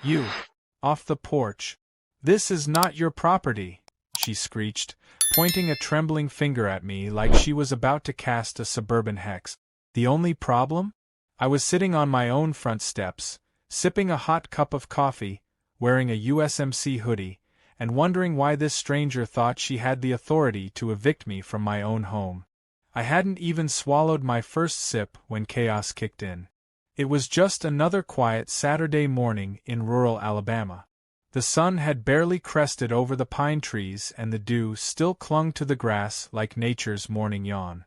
You! Off the porch! This is not your property, she screeched, pointing a trembling finger at me like she was about to cast a suburban hex. The only problem? I was sitting on my own front steps, sipping a hot cup of coffee, wearing a USMC hoodie, and wondering why this stranger thought she had the authority to evict me from my own home. I hadn't even swallowed my first sip when chaos kicked in. It was just another quiet Saturday morning in rural Alabama. The sun had barely crested over the pine trees and the dew still clung to the grass like nature's morning yawn.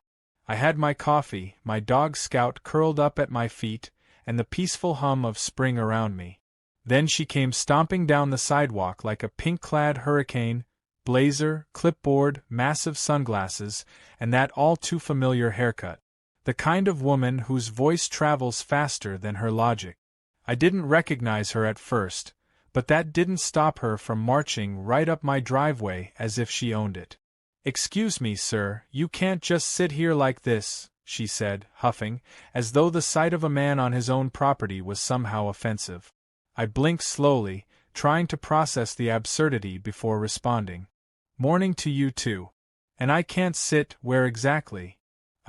I had my coffee, my dog Scout curled up at my feet, and the peaceful hum of spring around me. Then she came stomping down the sidewalk like a pink-clad hurricane, blazer, clipboard, massive sunglasses, and that all-too-familiar haircut. The kind of woman whose voice travels faster than her logic. I didn't recognize her at first, but that didn't stop her from marching right up my driveway as if she owned it. "Excuse me, sir, you can't just sit here like this," she said, huffing, as though the sight of a man on his own property was somehow offensive. I blinked slowly, trying to process the absurdity before responding. "Morning to you too. And I can't sit where exactly?"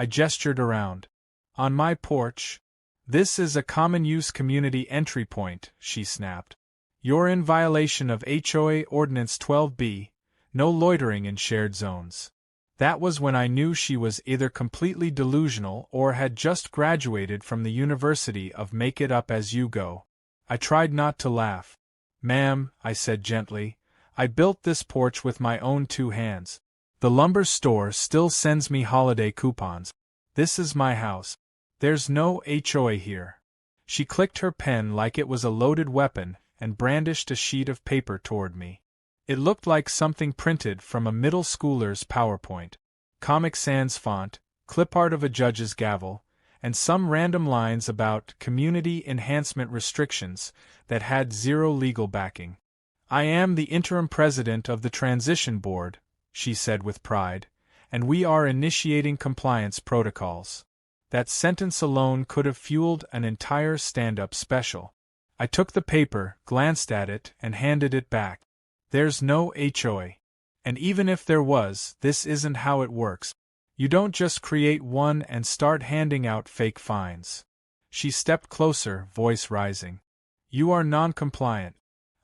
I gestured around. "On my porch." "This is a common-use community entry point," she snapped. "You're in violation of HOA Ordinance 12B, no loitering in shared zones." That was when I knew she was either completely delusional or had just graduated from the University of Make It Up As You Go. I tried not to laugh. "Ma'am," I said gently, "I built this porch with my own 2 hands. The lumber store still sends me holiday coupons. This is my house. There's no HOA here." She clicked her pen like it was a loaded weapon and brandished a sheet of paper toward me. It looked like something printed from a middle schooler's PowerPoint. Comic Sans font, clip art of a judge's gavel, and some random lines about community enhancement restrictions that had zero legal backing. "I am the interim president of the transition board," she said with pride, "and we are initiating compliance protocols." That sentence alone could have fueled an entire stand-up special. I took the paper, glanced at it, and handed it back. "There's no HOA. And even if there was, this isn't how it works. You don't just create one and start handing out fake fines." She stepped closer, voice rising. "You are non-compliant.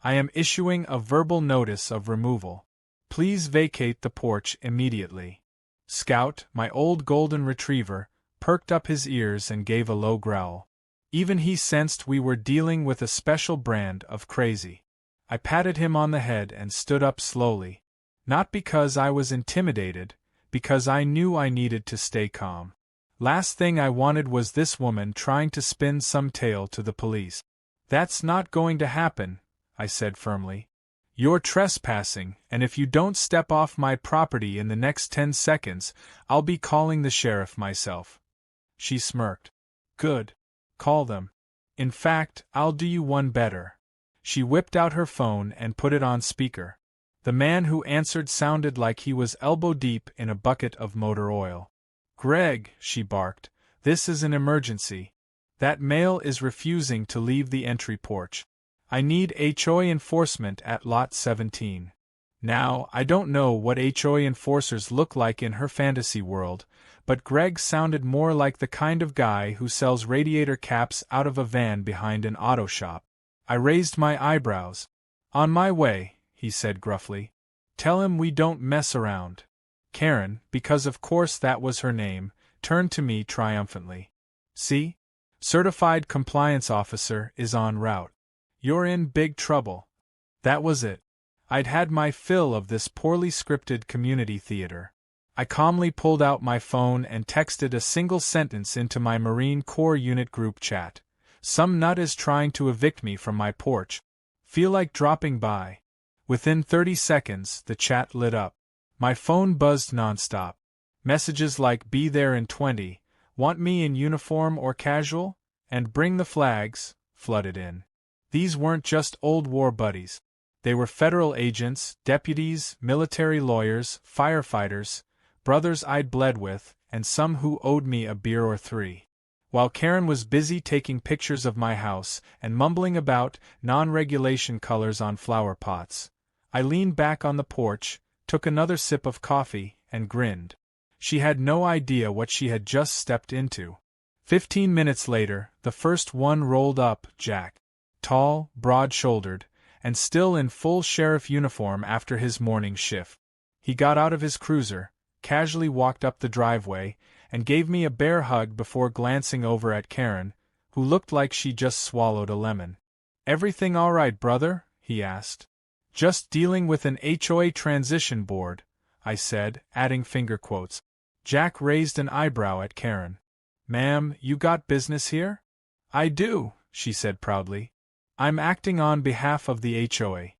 I am issuing a verbal notice of removal. Please vacate the porch immediately." Scout, my old golden retriever, perked up his ears and gave a low growl. Even he sensed we were dealing with a special brand of crazy. I patted him on the head and stood up slowly. Not because I was intimidated, because I knew I needed to stay calm. Last thing I wanted was this woman trying to spin some tale to the police. "That's not going to happen," I said firmly. "You're trespassing, and if you don't step off my property in the next 10 seconds, I'll be calling the sheriff myself." She smirked. "Good. Call them. In fact, I'll do you one better." She whipped out her phone and put it on speaker. The man who answered sounded like he was elbow-deep in a bucket of motor oil. "Greg," she barked, "this is an emergency. That male is refusing to leave the entry porch. I need HOA enforcement at Lot 17. Now, I don't know what HOA enforcers look like in her fantasy world, but Greg sounded more like the kind of guy who sells radiator caps out of a van behind an auto shop. I raised my eyebrows. "On my way," he said gruffly. "Tell him we don't mess around." Karen, because of course that was her name, turned to me triumphantly. "See? Certified compliance officer is en route. You're in big trouble." That was it. I'd had my fill of this poorly scripted community theater. I calmly pulled out my phone and texted a single sentence into my Marine Corps unit group chat. "Some nut is trying to evict me from my porch. Feel like dropping by." Within 30 seconds, the chat lit up. My phone buzzed nonstop. Messages like "Be there in 20, want me in uniform or casual?" and "Bring the flags" flooded in. These weren't just old war buddies. They were federal agents, deputies, military lawyers, firefighters, brothers I'd bled with, and some who owed me a beer or 3. While Karen was busy taking pictures of my house and mumbling about non-regulation colors on flower pots, I leaned back on the porch, took another sip of coffee, and grinned. She had no idea what she had just stepped into. 15 minutes later, the first one rolled up, Jack. Tall, broad-shouldered, and still in full sheriff uniform after his morning shift. He got out of his cruiser, casually walked up the driveway, and gave me a bear hug before glancing over at Karen, who looked like she just swallowed a lemon. "Everything all right, brother?" he asked. "Just dealing with an HOA transition board," I said, adding finger quotes. Jack raised an eyebrow at Karen. "Ma'am, you got business here?" "I do," she said proudly. "I'm acting on behalf of the HOA.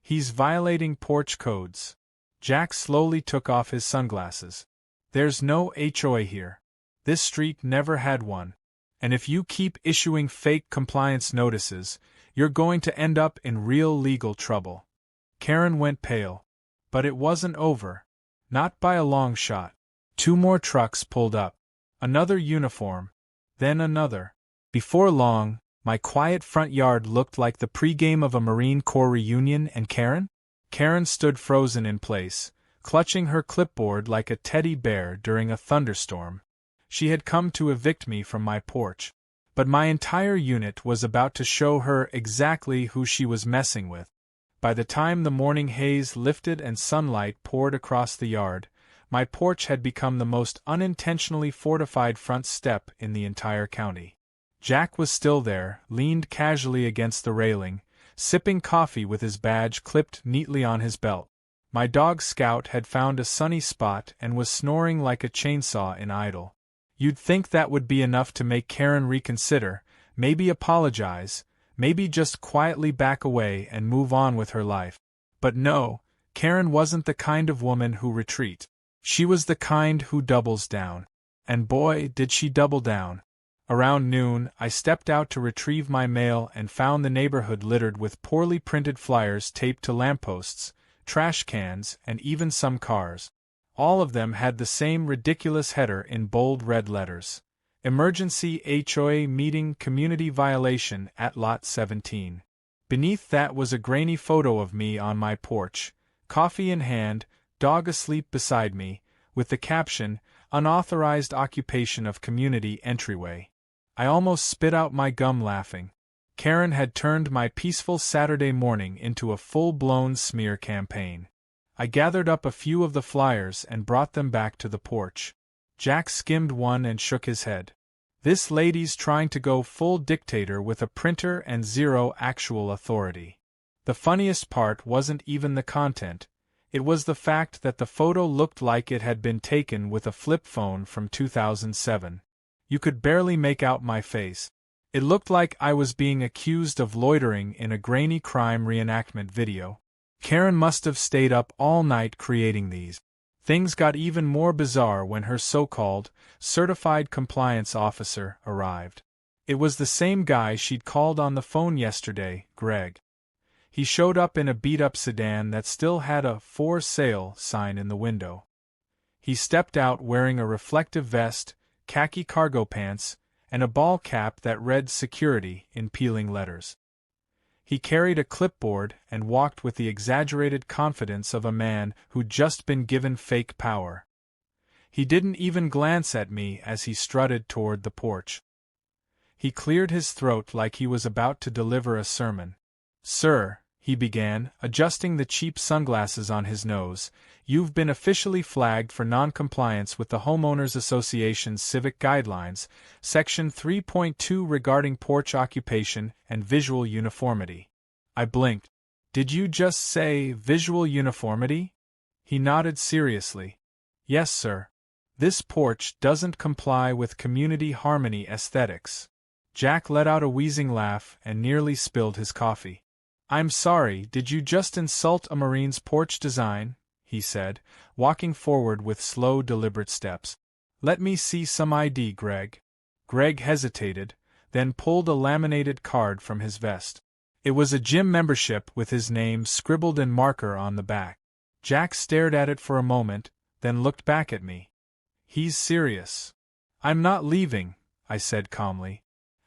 He's violating porch codes." Jack slowly took off his sunglasses. "There's no HOA here. This street never had one. And if you keep issuing fake compliance notices, you're going to end up in real legal trouble." Karen went pale. But it wasn't over. Not by a long shot. 2 more trucks pulled up. Another uniform. Then another. Before long, my quiet front yard looked like the pregame of a Marine Corps reunion, and Karen stood frozen in place, clutching her clipboard like a teddy bear during a thunderstorm. She had come to evict me from my porch. But my entire unit was about to show her exactly who she was messing with. By the time the morning haze lifted and sunlight poured across the yard, my porch had become the most unintentionally fortified front step in the entire county. Jack was still there, leaned casually against the railing, sipping coffee with his badge clipped neatly on his belt. My dog Scout had found a sunny spot and was snoring like a chainsaw in idle. You'd think that would be enough to make Karen reconsider, maybe apologize, maybe just quietly back away and move on with her life. But no, Karen wasn't the kind of woman who retreats. She was the kind who doubles down. And boy, did she double down. Around noon, I stepped out to retrieve my mail and found the neighborhood littered with poorly printed flyers taped to lampposts, trash cans, and even some cars. All of them had the same ridiculous header in bold red letters. Emergency HOA Meeting Community Violation at Lot 17. Beneath that was a grainy photo of me on my porch, coffee in hand, dog asleep beside me, with the caption, "Unauthorized Occupation of Community Entryway." I almost spit out my gum laughing. Karen had turned my peaceful Saturday morning into a full-blown smear campaign. I gathered up a few of the flyers and brought them back to the porch. Jack skimmed one and shook his head. "This lady's trying to go full dictator with a printer and zero actual authority." The funniest part wasn't even the content. It was the fact that the photo looked like it had been taken with a flip phone from 2007. You could barely make out my face. It looked like I was being accused of loitering in a grainy crime reenactment video. Karen must have stayed up all night creating these. Things got even more bizarre when her so-called certified compliance officer arrived. It was the same guy she'd called on the phone yesterday, Greg. He showed up in a beat-up sedan that still had a "for sale" sign in the window. He stepped out wearing a reflective vest, khaki cargo pants, and a ball cap that read "Security" in peeling letters. He carried a clipboard and walked with the exaggerated confidence of a man who'd just been given fake power. He didn't even glance at me as he strutted toward the porch. He cleared his throat like he was about to deliver a sermon. "Sir," he began, adjusting the cheap sunglasses on his nose, "you've been officially flagged for non-compliance with the Homeowners Association's Civic Guidelines, Section 3.2 regarding porch occupation and visual uniformity." I blinked. "Did you just say visual uniformity?" He nodded seriously. "Yes, sir. This porch doesn't comply with community harmony aesthetics." Jack let out a wheezing laugh and nearly spilled his coffee. "I'm sorry, did you just insult a Marine's porch design?" he said, walking forward with slow, deliberate steps. "Let me see some ID, Greg." Greg hesitated, then pulled a laminated card from his vest. It was a gym membership with his name scribbled in marker on the back. Jack stared at it for a moment, then looked back at me. "He's serious." "I'm not leaving," I said calmly.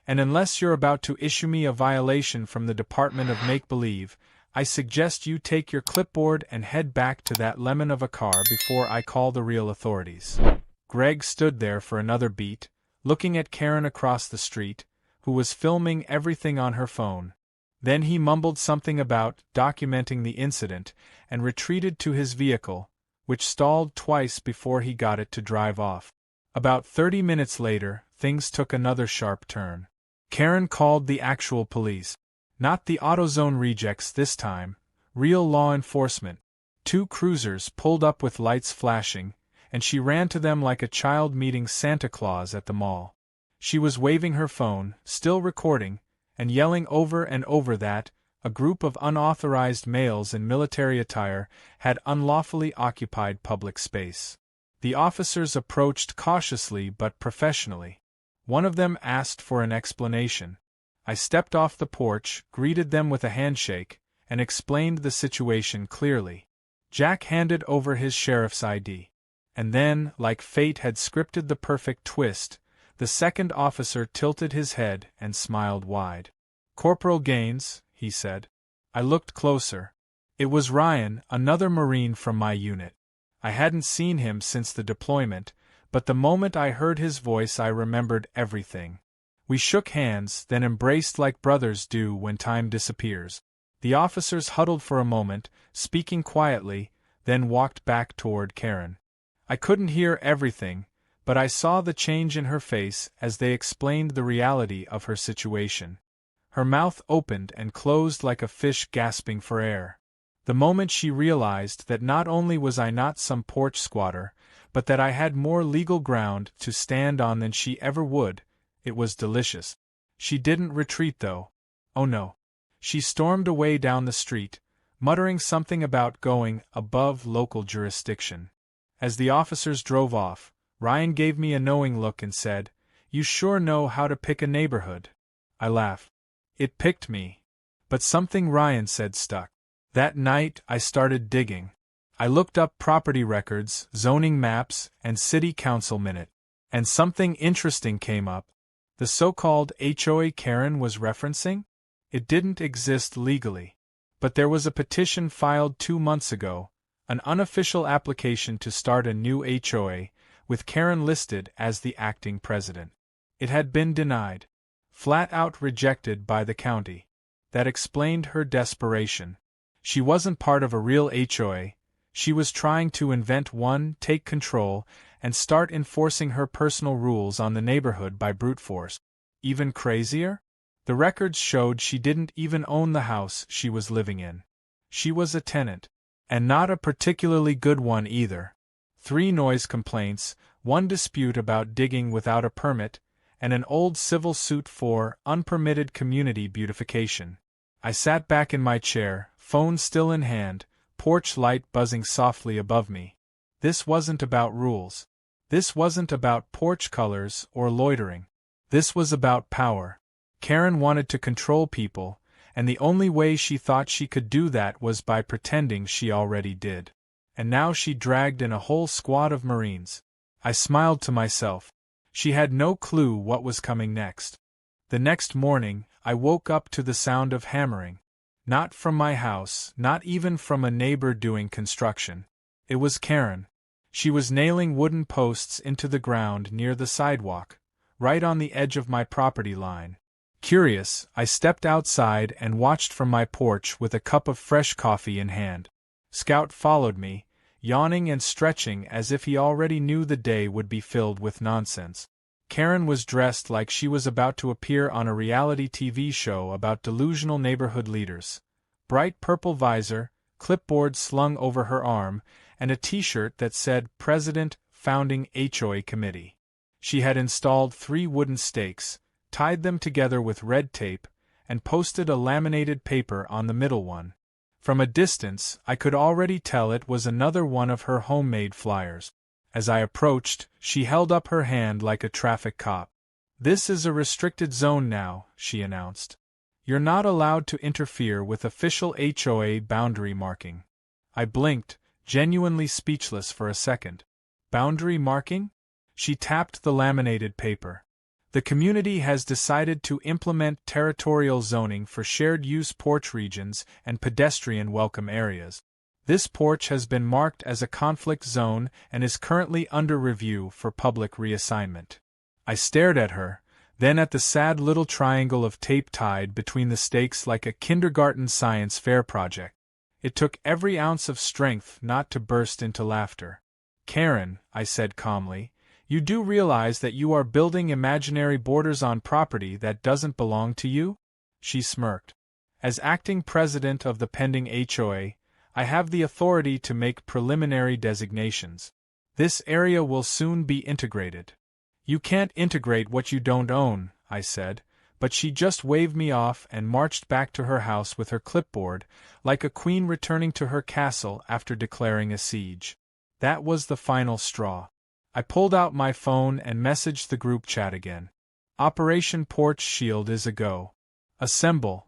And unless you're about to issue me a violation from the Department of Make-Believe, I suggest you take your clipboard and head back to that lemon of a car before I call the real authorities. Greg stood there for another beat, looking at Karen across the street, who was filming everything on her phone. Then he mumbled something about documenting the incident and retreated to his vehicle, which stalled twice before he got it to drive off. About 30 minutes later, things took another sharp turn. Karen called the actual police. Not the AutoZone rejects this time, real law enforcement. 2 cruisers pulled up with lights flashing, and she ran to them like a child meeting Santa Claus at the mall. She was waving her phone, still recording, and yelling over and over that a group of unauthorized males in military attire had unlawfully occupied public space. The officers approached cautiously but professionally. One of them asked for an explanation. I stepped off the porch, greeted them with a handshake, and explained the situation clearly. Jack handed over his sheriff's ID. And then, like fate had scripted the perfect twist, the second officer tilted his head and smiled wide. "Corporal Gaines," he said. I looked closer. It was Ryan, another Marine from my unit. I hadn't seen him since the deployment, but the moment I heard his voice I remembered everything. We shook hands, then embraced like brothers do when time disappears. The officers huddled for a moment, speaking quietly, then walked back toward Karen. I couldn't hear everything, but I saw the change in her face as they explained the reality of her situation. Her mouth opened and closed like a fish gasping for air. The moment she realized that not only was I not some porch squatter, but that I had more legal ground to stand on than she ever would, it was delicious. She didn't retreat though. Oh no. She stormed away down the street, muttering something about going above local jurisdiction. As the officers drove off, Ryan gave me a knowing look and said, "You sure know how to pick a neighborhood." I laughed. It picked me. But something Ryan said stuck. That night I started digging. I looked up property records, zoning maps, and city council minute. And something interesting came up. The so-called HOA Karen was referencing? It didn't exist legally. But there was a petition filed 2 months ago, an unofficial application to start a new HOA, with Karen listed as the acting president. It had been denied. Flat out rejected by the county. That explained her desperation. She wasn't part of a real HOA, she was trying to invent one, take control, and start enforcing her personal rules on the neighborhood by brute force. Even crazier? The records showed she didn't even own the house she was living in. She was a tenant. And not a particularly good one either. 3 noise complaints, 1 dispute about digging without a permit, and an old civil suit for unpermitted community beautification. I sat back in my chair, phone still in hand, porch light buzzing softly above me. This wasn't about rules. This wasn't about porch colors or loitering. This was about power. Karen wanted to control people, and the only way she thought she could do that was by pretending she already did. And now she dragged in a whole squad of Marines. I smiled to myself. She had no clue what was coming next. The next morning, I woke up to the sound of hammering. Not from my house, not even from a neighbor doing construction. It was Karen. She was nailing wooden posts into the ground near the sidewalk, right on the edge of my property line. Curious, I stepped outside and watched from my porch with a cup of fresh coffee in hand. Scout followed me, yawning and stretching as if he already knew the day would be filled with nonsense. Karen was dressed like she was about to appear on a reality TV show about delusional neighborhood leaders. Bright purple visor, clipboard slung over her arm, and a t-shirt that said President, Founding HOA Committee. She had installed 3 wooden stakes, tied them together with red tape, and posted a laminated paper on the middle one. From a distance, I could already tell it was another one of her homemade flyers. As I approached, she held up her hand like a traffic cop. "This is a restricted zone now," she announced. "You're not allowed to interfere with official HOA boundary marking." I blinked, genuinely speechless for a second. Boundary marking? She tapped the laminated paper. The community has decided to implement territorial zoning for shared-use porch regions and pedestrian welcome areas. This porch has been marked as a conflict zone and is currently under review for public reassignment. I stared at her, then at the sad little triangle of tape tied between the stakes like a kindergarten science fair project. It took every ounce of strength not to burst into laughter. "Karen," I said calmly, "you do realize that you are building imaginary borders on property that doesn't belong to you?" She smirked. "As acting president of the pending HOA, I have the authority to make preliminary designations. This area will soon be integrated." "You can't integrate what you don't own," I said, but she just waved me off and marched back to her house with her clipboard, like a queen returning to her castle after declaring a siege. That was the final straw. I pulled out my phone and messaged the group chat again. "Operation Porch Shield is a go. Assemble."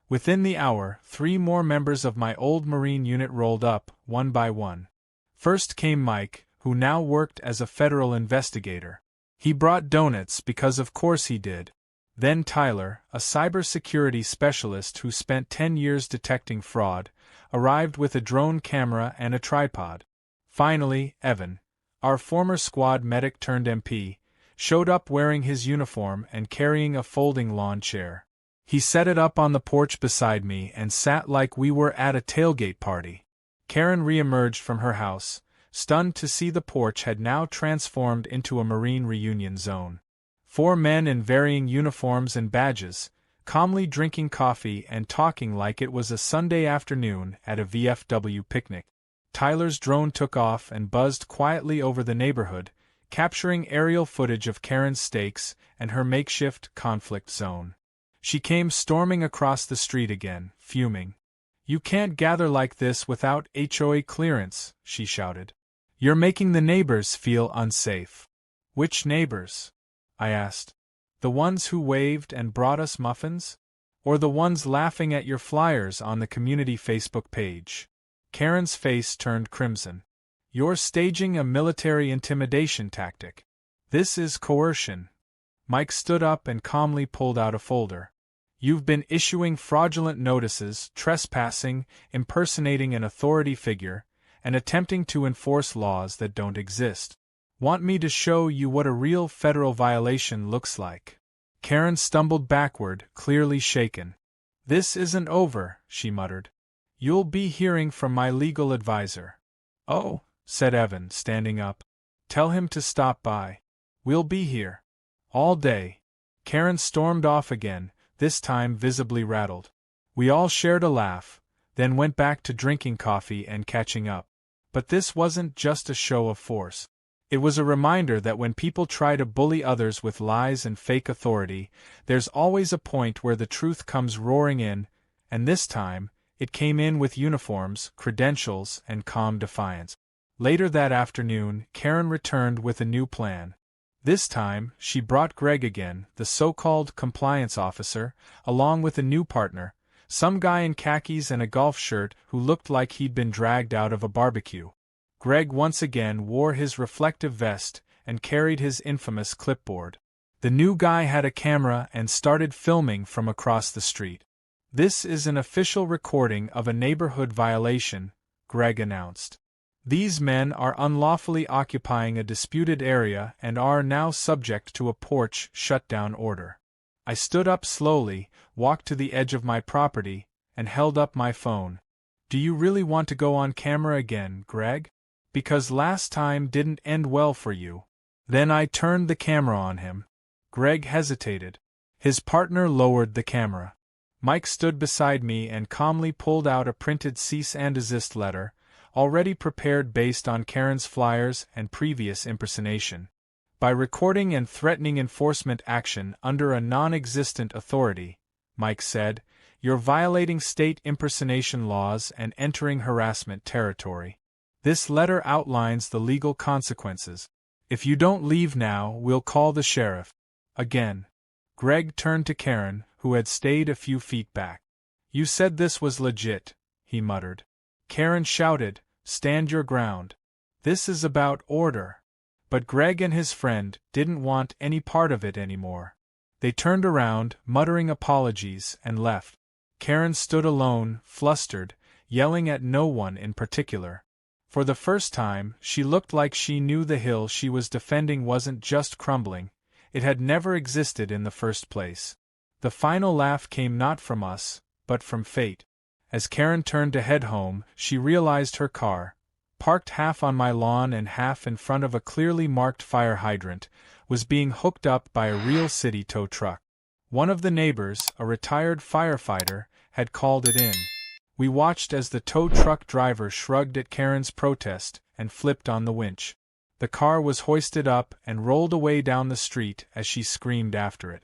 Within the hour, 3 more members of my old Marine unit rolled up, one by one. First came Mike, who now worked as a federal investigator. He brought donuts because of course he did. Then Tyler, a cybersecurity specialist who spent 10 years detecting fraud, arrived with a drone camera and a tripod. Finally, Evan, our former squad medic turned MP, showed up wearing his uniform and carrying a folding lawn chair. He set it up on the porch beside me and sat like we were at a tailgate party. Karen re-emerged from her house, stunned to see the porch had now transformed into a Marine reunion zone. 4 men in varying uniforms and badges, calmly drinking coffee and talking like it was a Sunday afternoon at a VFW picnic. Tyler's drone took off and buzzed quietly over the neighborhood, capturing aerial footage of Karen's stakes and her makeshift conflict zone. She came storming across the street again, fuming. "You can't gather like this without HOA clearance," she shouted. "You're making the neighbors feel unsafe." "Which neighbors?" I asked. "The ones who waved and brought us muffins? Or the ones laughing at your flyers on the community Facebook page?" Karen's face turned crimson. "You're staging a military intimidation tactic. This is coercion." Mike stood up and calmly pulled out a folder. "You've been issuing fraudulent notices, trespassing, impersonating an authority figure, and attempting to enforce laws that don't exist. Want me to show you what a real federal violation looks like?" Karen stumbled backward, clearly shaken. "This isn't over," she muttered. "You'll be hearing from my legal advisor." "Oh," said Evan, standing up. "Tell him to stop by. We'll be here. All day." Karen stormed off again, this time visibly rattled. We all shared a laugh, then went back to drinking coffee and catching up. But this wasn't just a show of force. It was a reminder that when people try to bully others with lies and fake authority, there's always a point where the truth comes roaring in, and this time, it came in with uniforms, credentials, and calm defiance. Later that afternoon, Karen returned with a new plan. This time, she brought Greg again, the so-called compliance officer, along with a new partner, some guy in khakis and a golf shirt who looked like he'd been dragged out of a barbecue. Greg once again wore his reflective vest and carried his infamous clipboard. The new guy had a camera and started filming from across the street. "This is an official recording of a neighborhood violation," Greg announced. "These men are unlawfully occupying a disputed area and are now subject to a porch shutdown order." I stood up slowly, walked to the edge of my property, and held up my phone. "Do you really want to go on camera again, Greg? Because last time didn't end well for you." Then I turned the camera on him. Greg hesitated. His partner lowered the camera. Mike stood beside me and calmly pulled out a printed cease and desist letter, already prepared based on Karen's flyers and previous impersonation. "By recording and threatening enforcement action under a non-existent authority," Mike said, "you're violating state impersonation laws and entering harassment territory. This letter outlines the legal consequences. If you don't leave now, we'll call the sheriff." Again. Greg turned to Karen, who had stayed a few feet back. "You said this was legit," he muttered. Karen shouted, "Stand your ground. This is about order." But Greg and his friend didn't want any part of it anymore. They turned around, muttering apologies, and left. Karen stood alone, flustered, yelling at no one in particular. For the first time, she looked like she knew the hill she was defending wasn't just crumbling, it had never existed in the first place. The final laugh came not from us, but from fate. As Karen turned to head home, she realized her car, parked half on my lawn and half in front of a clearly marked fire hydrant, was being hooked up by a real city tow truck. One of the neighbors, a retired firefighter, had called it in. We watched as the tow truck driver shrugged at Karen's protest and flipped on the winch. The car was hoisted up and rolled away down the street as she screamed after it.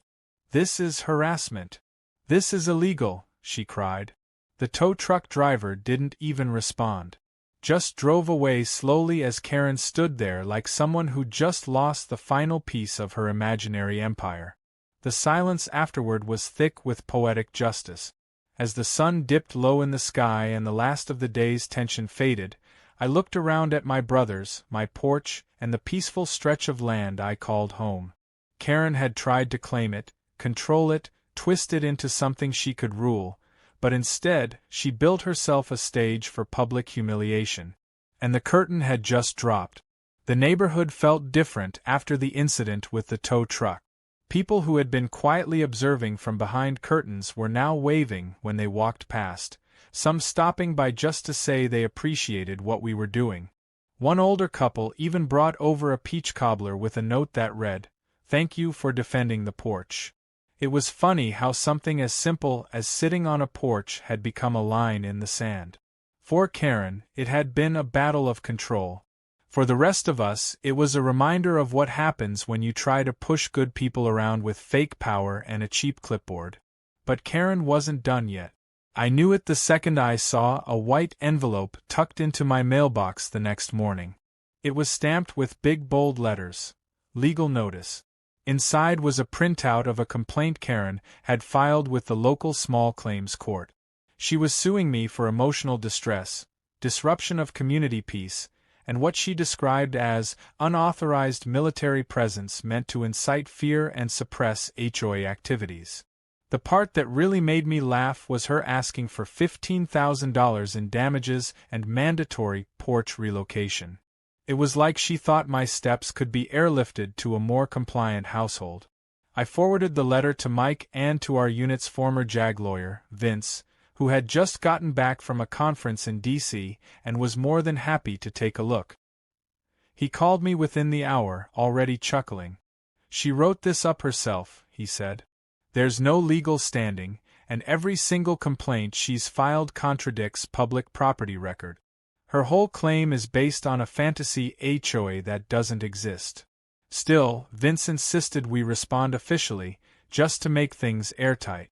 "This is harassment. This is illegal," she cried. The tow truck driver didn't even respond. Just drove away slowly as Karen stood there like someone who just lost the final piece of her imaginary empire. The silence afterward was thick with poetic justice. As the sun dipped low in the sky and the last of the day's tension faded, I looked around at my brothers, my porch, and the peaceful stretch of land I called home. Karen had tried to claim it, control it, twist it into something she could rule, but instead, she built herself a stage for public humiliation. And the curtain had just dropped. The neighborhood felt different after the incident with the tow truck. People who had been quietly observing from behind curtains were now waving when they walked past, some stopping by just to say they appreciated what we were doing. One older couple even brought over a peach cobbler with a note that read, "Thank you for defending the porch." It was funny how something as simple as sitting on a porch had become a line in the sand. For Karen, it had been a battle of control. For the rest of us, it was a reminder of what happens when you try to push good people around with fake power and a cheap clipboard. But Karen wasn't done yet. I knew it the second I saw a white envelope tucked into my mailbox the next morning. It was stamped with big bold letters, "Legal Notice." Inside was a printout of a complaint Karen had filed with the local small claims court. She was suing me for emotional distress, disruption of community peace, and what she described as unauthorized military presence meant to incite fear and suppress HOA activities. The part that really made me laugh was her asking for $15,000 in damages and mandatory porch relocation. It was like she thought my steps could be airlifted to a more compliant household. I forwarded the letter to Mike and to our unit's former JAG lawyer, Vince, who had just gotten back from a conference in D.C. and was more than happy to take a look. He called me within the hour, already chuckling. "She wrote this up herself," he said. "There's no legal standing, and every single complaint she's filed contradicts public property record. Her whole claim is based on a fantasy HOA that doesn't exist." Still, Vince insisted we respond officially, just to make things airtight.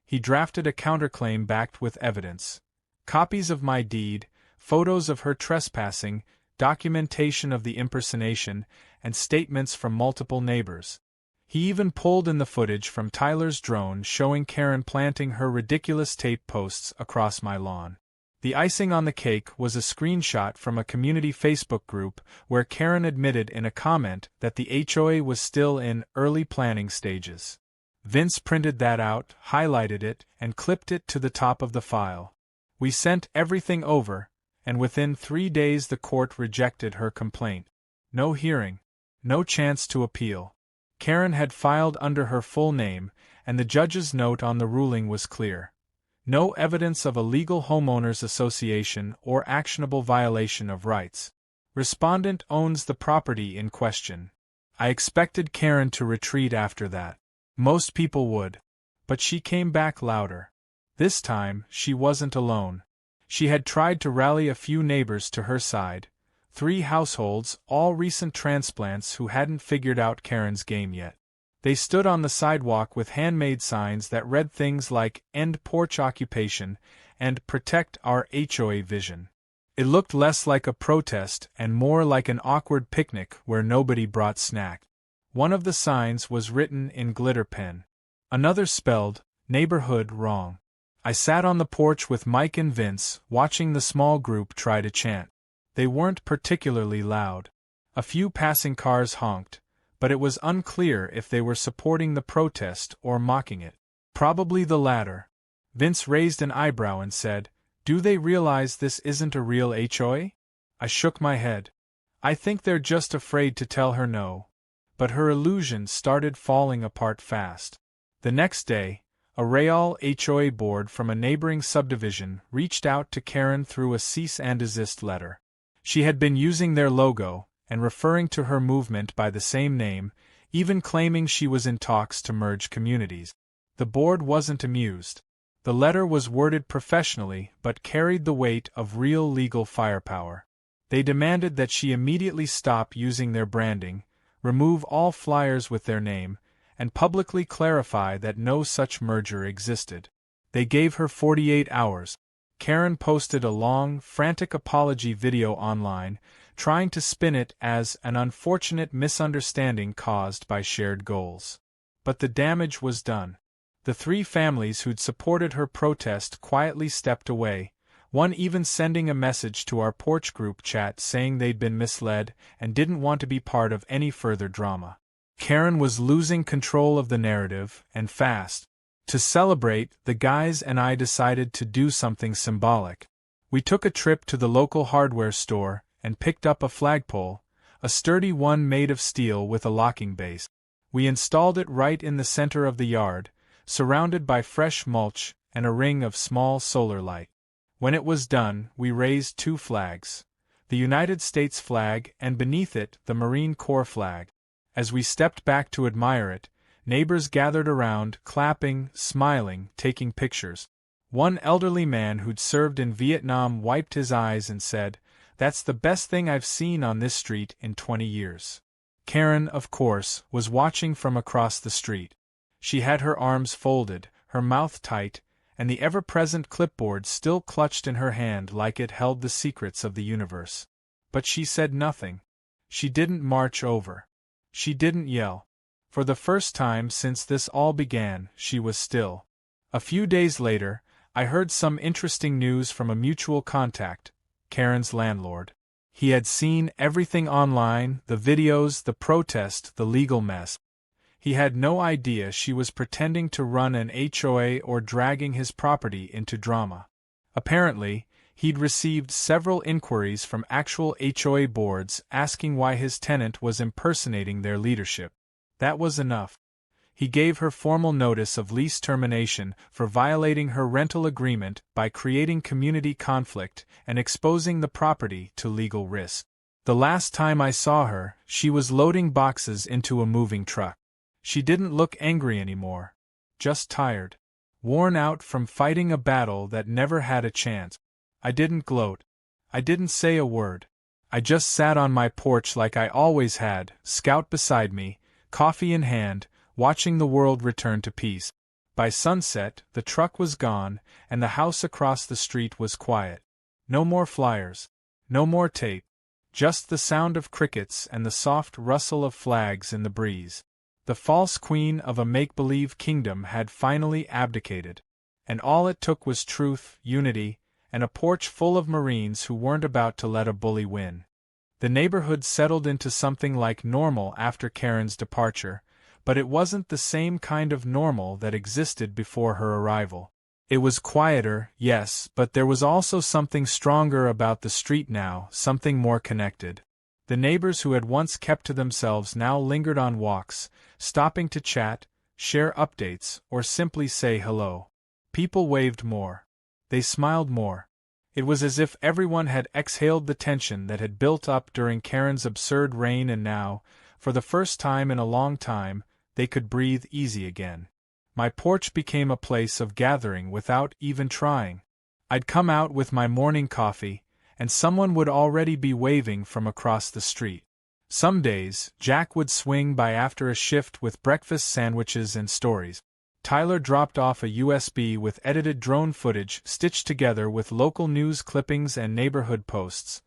He drafted a counterclaim backed with evidence. Copies of my deed, photos of her trespassing, documentation of the impersonation, and statements from multiple neighbors. He even pulled in the footage from Tyler's drone showing Karen planting her ridiculous tape posts across my lawn. The icing on the cake was a screenshot from a community Facebook group where Karen admitted in a comment that the HOA was still in early planning stages. Vince printed that out, highlighted it, and clipped it to the top of the file. We sent everything over, and within 3 days the court rejected her complaint. No hearing. No chance to appeal. Karen had filed under her full name, and the judge's note on the ruling was clear. No evidence of a legal homeowners association or actionable violation of rights. Respondent owns the property in question. I expected Karen to retreat after that. Most people would. But she came back louder. This time, she wasn't alone. She had tried to rally a few neighbors to her side. 3 households, all recent transplants who hadn't figured out Karen's game yet. They stood on the sidewalk with handmade signs that read things like "End Porch Occupation" and "Protect Our HOA Vision." It looked less like a protest and more like an awkward picnic where nobody brought snack. One of the signs was written in glitter pen. Another spelled "Neighborhood" wrong. I sat on the porch with Mike and Vince, watching the small group try to chant. They weren't particularly loud. A few passing cars honked, but it was unclear if they were supporting the protest or mocking it. Probably the latter. Vince raised an eyebrow and said, "Do they realize this isn't a real HOA?" I shook my head. "I think they're just afraid to tell her no." But her illusions started falling apart fast. The next day, a real HOA board from a neighboring subdivision reached out to Karen through a cease and desist letter. She had been using their logo and referring to her movement by the same name, even claiming she was in talks to merge communities. The board wasn't amused. The letter was worded professionally but carried the weight of real legal firepower. They demanded that she immediately stop using their branding, remove all flyers with their name, and publicly clarify that no such merger existed. They gave her 48 hours. Karen posted a long, frantic apology video online, trying to spin it as an unfortunate misunderstanding caused by shared goals. But the damage was done. The three families who'd supported her protest quietly stepped away, one even sending a message to our Porch group chat saying they'd been misled and didn't want to be part of any further drama. Karen was losing control of the narrative, and fast. To celebrate, the guys and I decided to do something symbolic. We took a trip to the local hardware store and picked up a flagpole, a sturdy one made of steel with a locking base. We installed it right in the center of the yard, surrounded by fresh mulch and a ring of small solar light. When it was done, we raised two flags, the United States flag and beneath it the Marine Corps flag. As we stepped back to admire it, neighbors gathered around, clapping, smiling, taking pictures. One elderly man who'd served in Vietnam wiped his eyes and said, "That's the best thing I've seen on this street in 20 years." Karen, of course, was watching from across the street. She had her arms folded, her mouth tight, and the ever-present clipboard still clutched in her hand like it held the secrets of the universe. But she said nothing. She didn't march over. She didn't yell. For the first time since this all began, she was still. A few days later, I heard some interesting news from a mutual contact, Karen's landlord. He had seen everything online, the videos, the protest, the legal mess. He had no idea she was pretending to run an HOA or dragging his property into drama. Apparently, he'd received several inquiries from actual HOA boards asking why his tenant was impersonating their leadership. That was enough. He gave her formal notice of lease termination for violating her rental agreement by creating community conflict and exposing the property to legal risk. The last time I saw her, she was loading boxes into a moving truck. She didn't look angry anymore. Just tired. Worn out from fighting a battle that never had a chance. I didn't gloat. I didn't say a word. I just sat on my porch like I always had, Scout beside me, coffee in hand, watching the world return to peace. By sunset, the truck was gone, and the house across the street was quiet. No more flyers. No more tape. Just the sound of crickets and the soft rustle of flags in the breeze. The false queen of a make-believe kingdom had finally abdicated. And all it took was truth, unity, and a porch full of Marines who weren't about to let a bully win. The neighborhood settled into something like normal after Karen's departure, but it wasn't the same kind of normal that existed before her arrival. It was quieter, yes, but there was also something stronger about the street now, something more connected. The neighbors who had once kept to themselves now lingered on walks, stopping to chat, share updates, or simply say hello. People waved more. They smiled more. It was as if everyone had exhaled the tension that had built up during Karen's absurd reign, and now, for the first time in a long time, they could breathe easy again. My porch became a place of gathering without even trying. I'd come out with my morning coffee, and someone would already be waving from across the street. Some days, Jack would swing by after a shift with breakfast sandwiches and stories. Tyler dropped off a USB with edited drone footage stitched together with local news clippings and neighborhood posts.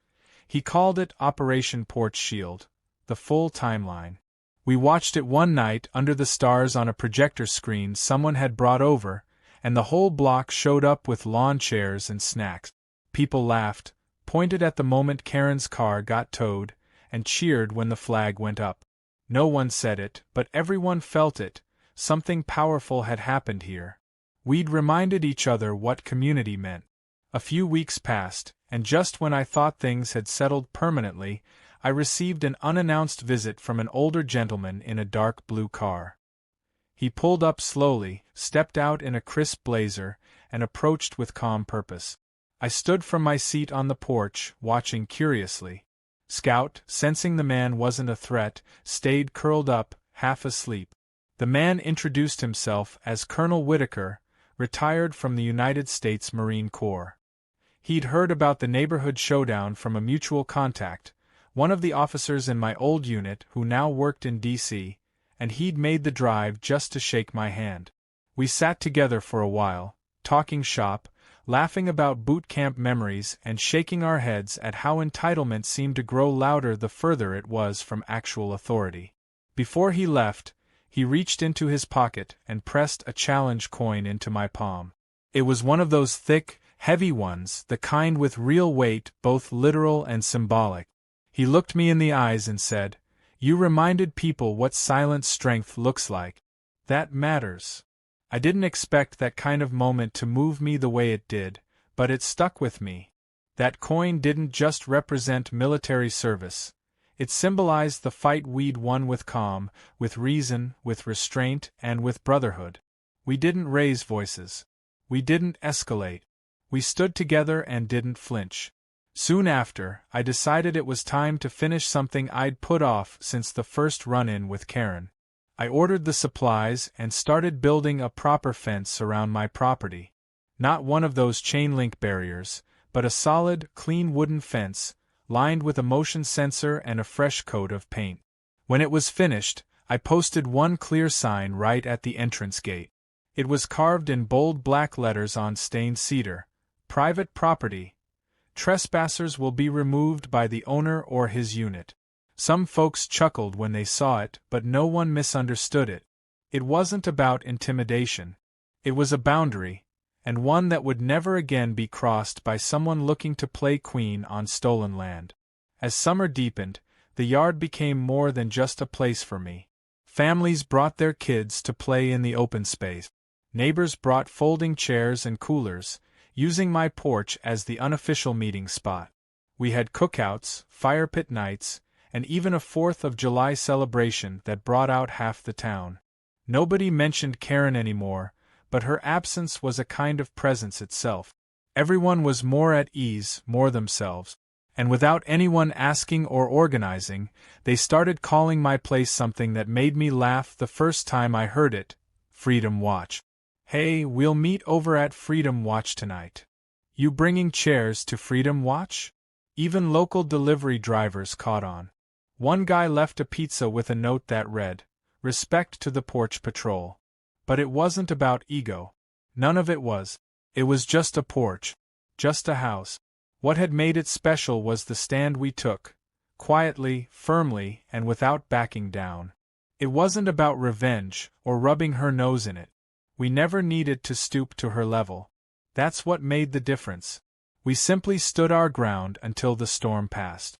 He called it Operation Porch Shield, the full timeline. We watched it one night under the stars on a projector screen someone had brought over, and the whole block showed up with lawn chairs and snacks. People laughed, pointed at the moment Karen's car got towed, and cheered when the flag went up. No one said it, but everyone felt it. Something powerful had happened here. We'd reminded each other what community meant. A few weeks passed, and just when I thought things had settled permanently, I received an unannounced visit from an older gentleman in a dark blue car. He pulled up slowly, stepped out in a crisp blazer, and approached with calm purpose. I stood from my seat on the porch, watching curiously. Scout, sensing the man wasn't a threat, stayed curled up, half asleep. The man introduced himself as Colonel Whitaker, retired from the United States Marine Corps. He'd heard about the neighborhood showdown from a mutual contact, one of the officers in my old unit who now worked in D.C., and he'd made the drive just to shake my hand. We sat together for a while, talking shop, laughing about boot camp memories and shaking our heads at how entitlement seemed to grow louder the further it was from actual authority. Before he left, he reached into his pocket and pressed a challenge coin into my palm. It was one of those thick, heavy ones, the kind with real weight, both literal and symbolic. He looked me in the eyes and said, "You reminded people what silent strength looks like. That matters." I didn't expect that kind of moment to move me the way it did, but it stuck with me. That coin didn't just represent military service. It symbolized the fight we'd won with calm, with reason, with restraint, and with brotherhood. We didn't raise voices. We didn't escalate. We stood together and didn't flinch. Soon after, I decided it was time to finish something I'd put off since the first run-in with Karen. I ordered the supplies and started building a proper fence around my property. Not one of those chain-link barriers, but a solid, clean wooden fence, lined with a motion sensor and a fresh coat of paint. When it was finished, I posted one clear sign right at the entrance gate. It was carved in bold black letters on stained cedar: "Private property. Trespassers will be removed by the owner or his unit." Some folks chuckled when they saw it, but no one misunderstood it. It wasn't about intimidation. It was a boundary, and one that would never again be crossed by someone looking to play queen on stolen land. As summer deepened, the yard became more than just a place for me. Families brought their kids to play in the open space. Neighbors brought folding chairs and coolers, using my porch as the unofficial meeting spot. We had cookouts, fire pit nights, and even a 4th of July celebration that brought out half the town. Nobody mentioned Karen anymore, but her absence was a kind of presence itself. Everyone was more at ease, more themselves. And without anyone asking or organizing, they started calling my place something that made me laugh the first time I heard it: Freedom Watch. "Hey, we'll meet over at Freedom Watch tonight. You bringing chairs to Freedom Watch?" Even local delivery drivers caught on. One guy left a pizza with a note that read, "Respect to the Porch Patrol." But it wasn't about ego. None of it was. It was just a porch. Just a house. What had made it special was the stand we took, quietly, firmly, and without backing down. It wasn't about revenge, or rubbing her nose in it. We never needed to stoop to her level. That's what made the difference. We simply stood our ground until the storm passed.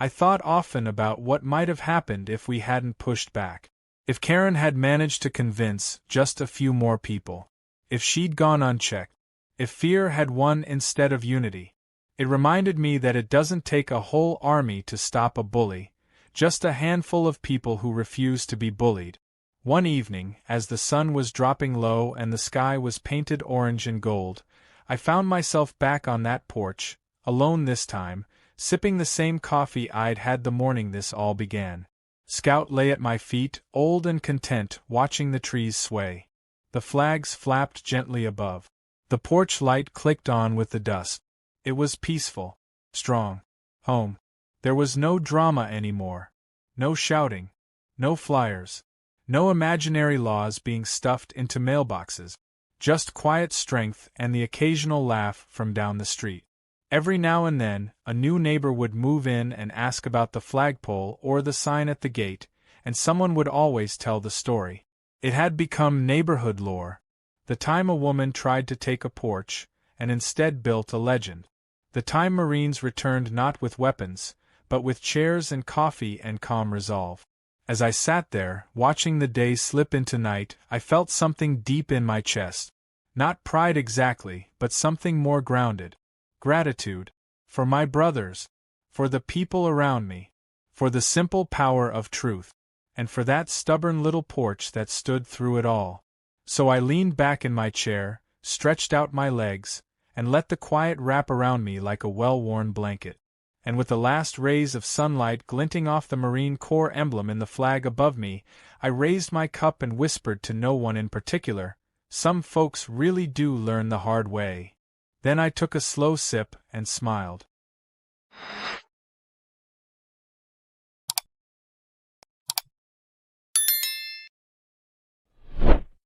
I thought often about what might have happened if we hadn't pushed back. If Karen had managed to convince just a few more people. If she'd gone unchecked. If fear had won instead of unity. It reminded me that it doesn't take a whole army to stop a bully, just a handful of people who refuse to be bullied. One evening, as the sun was dropping low and the sky was painted orange and gold, I found myself back on that porch, alone this time, sipping the same coffee I'd had the morning this all began. Scout lay at my feet, old and content, watching the trees sway. The flags flapped gently above. The porch light clicked on with the dusk. It was peaceful, strong, home. There was no drama anymore. No shouting. No flyers. No imaginary laws being stuffed into mailboxes. Just quiet strength and the occasional laugh from down the street. Every now and then, a new neighbor would move in and ask about the flagpole or the sign at the gate, and someone would always tell the story. It had become neighborhood lore. The time a woman tried to take a porch, and instead built a legend. The time Marines returned not with weapons, but with chairs and coffee and calm resolve. As I sat there, watching the day slip into night, I felt something deep in my chest. Not pride exactly, but something more grounded. Gratitude. For my brothers. For the people around me. For the simple power of truth. And for that stubborn little porch that stood through it all. So I leaned back in my chair, stretched out my legs, and let the quiet wrap around me like a well-worn blanket. And with the last rays of sunlight glinting off the Marine Corps emblem in the flag above me, I raised my cup and whispered to no one in particular, "Some folks really do learn the hard way." Then I took a slow sip and smiled.